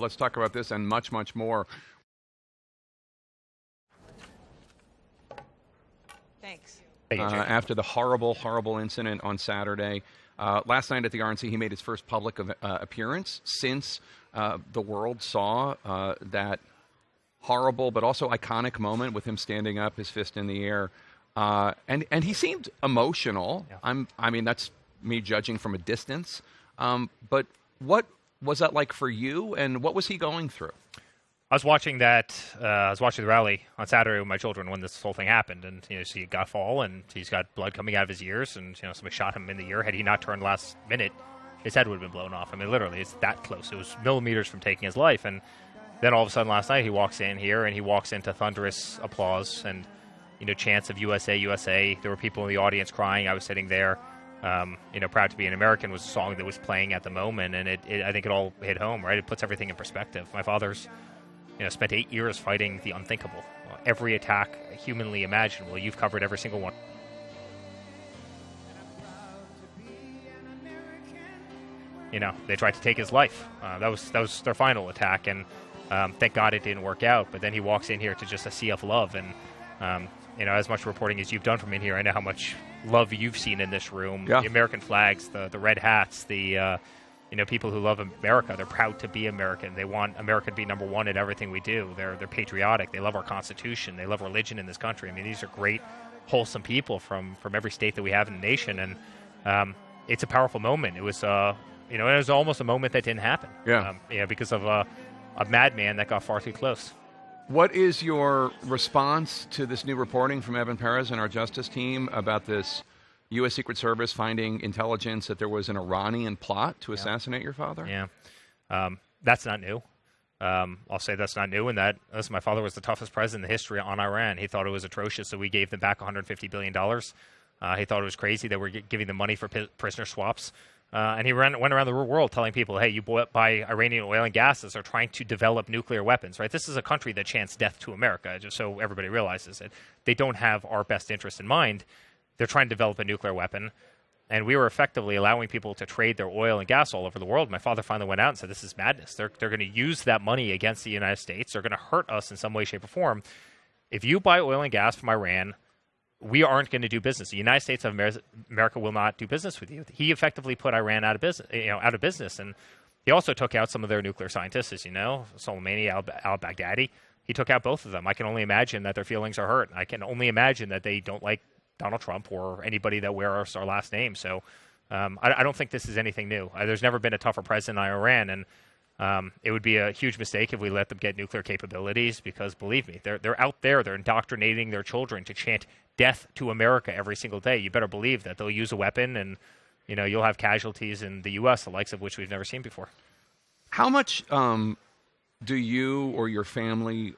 Let's talk about this and much, much more. Thanks. After the horrible, horrible incident on Saturday, last night at the RNC, he made his first public appearance since the world saw that horrible but also iconic moment with him standing up, his fist in the air. And he seemed emotional. Yeah. I mean, that's me judging from a distance. But what was that like for you, and what was he going through? I was watching that. I was watching the rally on Saturday with my children when this whole thing happened, and so he got a fall, and he's got blood coming out of his ears, and somebody shot him in the ear. Had he not turned last minute, his head would have been blown off. I mean, literally, it's that close. It was millimeters from taking his life, and then all of a sudden last night he walks in here, and he walks into thunderous applause and chants of USA, USA. There were people in the audience crying. I was sitting there. Proud to be an American was a song that was playing at the moment, and I think it all hit home, right? It puts everything in perspective. My father's spent 8 years fighting the unthinkable. Every attack humanly imaginable. You've covered every single one. They tried to take his life. That was their final attack, and thank God it didn't work out. But then he walks in here to just a sea of love, and as much reporting as you've done from in here, I know how much love you've seen in this room. Yeah. The American flags, the red hats, the people who love America. They're proud to be American. They want America to be number one at everything we do. They're patriotic. They love our Constitution. They love religion in this country. I mean, these are great, wholesome people from every state that we have in the nation, and it's a powerful moment. It was it was almost a moment that didn't happen. Yeah. Because of a madman that got far too close. What is your response to this new reporting from Evan Perez and our justice team about this U.S. Secret Service finding intelligence that there was an Iranian plot to assassinate your father? Yeah. That's not new. I'll say that's not new in that my father was the toughest president in the history on Iran. He thought it was atrocious, so we gave them back $150 billion. He thought it was crazy that we're giving them money for prisoner swaps. And he went around the world telling people, hey, you buy Iranian oil and gases are trying to develop nuclear weapons, right? This is a country that chants death to America, just so everybody realizes it. They don't have our best interest in mind. They're trying to develop a nuclear weapon. And we were effectively allowing people to trade their oil and gas all over the world. My father finally went out and said, this is madness. They're going to use that money against the United States. They're going to hurt us in some way, shape, or form. If you buy oil and gas from Iran, we aren't going to do business. The United States of America will not do business with you. He effectively put Iran out of business, and he also took out some of their nuclear scientists, as you know, Soleimani, al-Baghdadi. He took out both of them. I can only imagine that their feelings are hurt. I can only imagine that they don't like Donald Trump or anybody that wears our last name. So I don't think this is anything new. There's never been a tougher president in Iran, and it would be a huge mistake if we let them get nuclear capabilities, because believe me, they're out there. They're indoctrinating their children to chant death to America every single day. You better believe that they'll use a weapon, and you'll have casualties in the U.S., the likes of which we've never seen before. How much do you or your family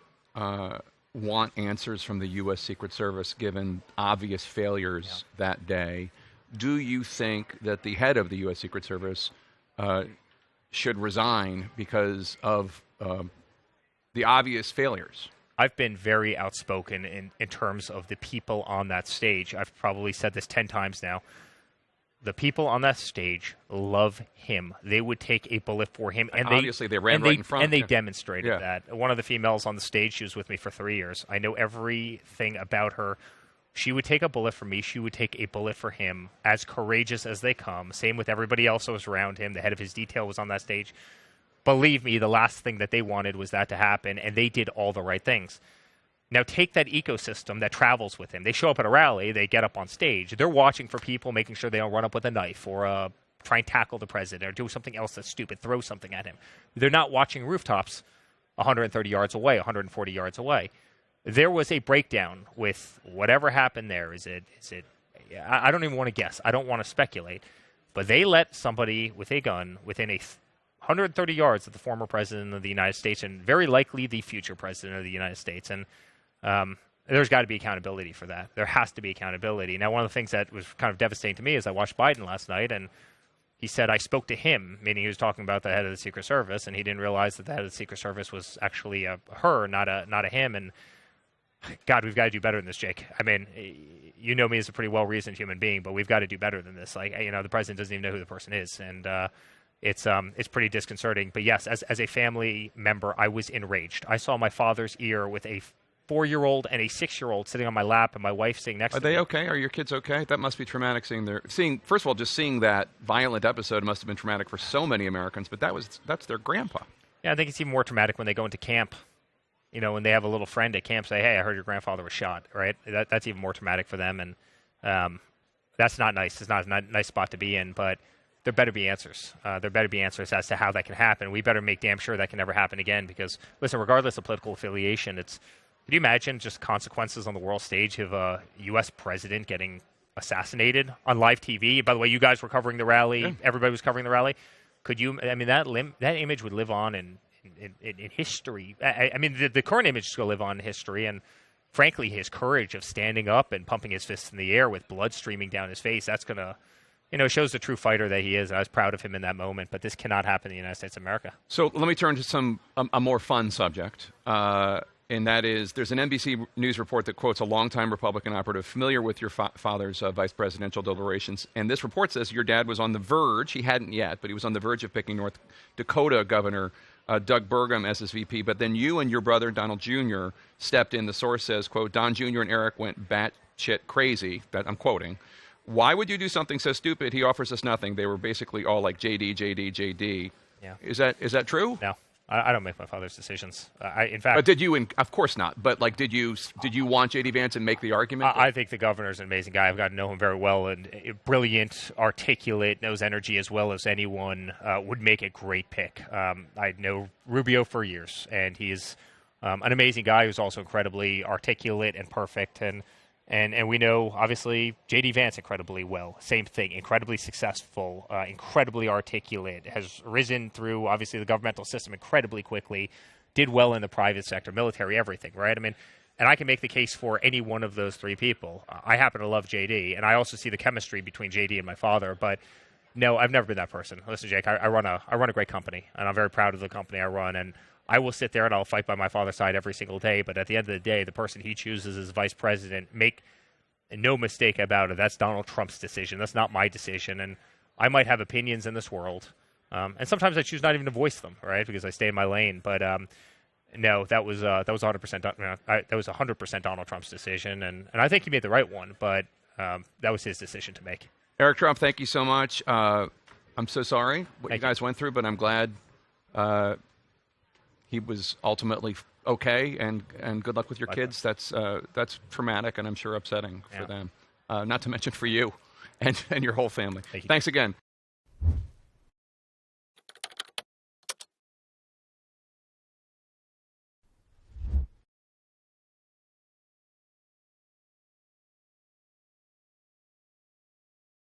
want answers from the U.S. Secret Service, given obvious failures that day? Do you think that the head of the U.S. Secret Service should resign because of the obvious failures? I've been very outspoken in terms of the people on that stage. I've probably said this 10 times now. The people on that stage love him. They would take a bullet for him. And obviously, they ran right in front. And they demonstrated that. One of the females on the stage, she was with me for 3 years. I know everything about her. She would take a bullet for me. She would take a bullet for him, as courageous as they come. Same with everybody else that was around him. The head of his detail was on that stage. Believe me, the last thing that they wanted was that to happen, and they did all the right things. Now take that ecosystem that travels with him. They show up at a rally. They get up on stage. They're watching for people, making sure they don't run up with a knife or try and tackle the president or do something else that's stupid, throw something at him. They're not watching rooftops 130 yards away, 140 yards away. There was a breakdown with whatever happened there. Is it? I don't even want to guess. I don't want to speculate. But they let somebody with a gun within 130 yards of the former president of the United States, and very likely the future president of the United States. And there's got to be accountability for that. There has to be accountability. Now, one of the things that was kind of devastating to me is I watched Biden last night, and he said, I spoke to him, meaning he was talking about the head of the Secret Service, and he didn't realize that the head of the Secret Service was actually her, not a him. And God, we've got to do better than this, Jake. I mean, you know me as a pretty well-reasoned human being, but we've got to do better than this. Like, the president doesn't even know who the person is. And, it's pretty disconcerting. But yes, as a family member, I was enraged. I saw my father's ear with a 4-year-old and a 6-year-old sitting on my lap, and my wife sitting next to me. Are they okay? Are your kids okay? That must be traumatic. First of all, just seeing that violent episode must have been traumatic for so many Americans. But that's their grandpa. Yeah, I think it's even more traumatic when they go into camp. You know, when they have a little friend at camp say, "Hey, I heard your grandfather was shot." Right? That's even more traumatic for them, and that's not nice. It's not a nice spot to be in, but there better be answers. There better be answers as to how that can happen. We better make damn sure that can never happen again because, listen, regardless of political affiliation, could you imagine just consequences on the world stage of a U.S. president getting assassinated on live TV? By the way, you guys were covering the rally. Yeah. Everybody was covering the rally. Could you, I mean, that image would live on in history. I mean, the current image is going to live on in history, and frankly, his courage of standing up and pumping his fists in the air with blood streaming down his face, that's going to, shows the true fighter that he is. I was proud of him in that moment, but this cannot happen in the United States of America. So let me turn to a more fun subject, and that is there's an NBC News report that quotes a longtime Republican operative familiar with your father's vice presidential deliberations, and this report says your dad was on the verge, he hadn't yet, but he was on the verge of picking North Dakota Governor Doug Burgum as his VP, but then you and your brother Donald Jr. stepped in. The source says, quote, Don Jr. and Eric went batshit crazy, that I'm quoting. Why would you do something so stupid? He offers us nothing. They were basically all like JD, JD, JD. Yeah. Is that true? No. I don't make my father's decisions. In fact, but did you? Of course not. But like, did you want J.D. Vance and make the argument? I think the governor's an amazing guy. I've gotten to know him very well, and brilliant, articulate, knows energy as well as anyone. Would make a great pick. I know Rubio for years, and he's an amazing guy who's also incredibly articulate and perfect. And we know, obviously, J.D. Vance incredibly well. Same thing, incredibly successful, incredibly articulate, has risen through, obviously, the governmental system incredibly quickly, did well in the private sector, military, everything, right? I mean, and I can make the case for any one of those three people. I happen to love J.D., and I also see the chemistry between J.D. and my father, but no, I've never been that person. Listen, Jake, I run a great company, and I'm very proud of the company I run, and I will sit there and I'll fight by my father's side every single day, but at the end of the day, the person he chooses as vice president, make no mistake about it, that's Donald Trump's decision. That's not my decision, and I might have opinions in this world, and sometimes I choose not even to voice them, right, because I stay in my lane, but no, that was 100%. That was 100% Donald Trump's decision, and I think he made the right one, but that was his decision to make. Eric Trump, thank you so much. I'm so sorry what you guys went through, but I'm glad he was ultimately okay, and good luck with your kids. That's traumatic and I'm sure upsetting for them. Not to mention for you and your whole family. Thank you. Thanks again.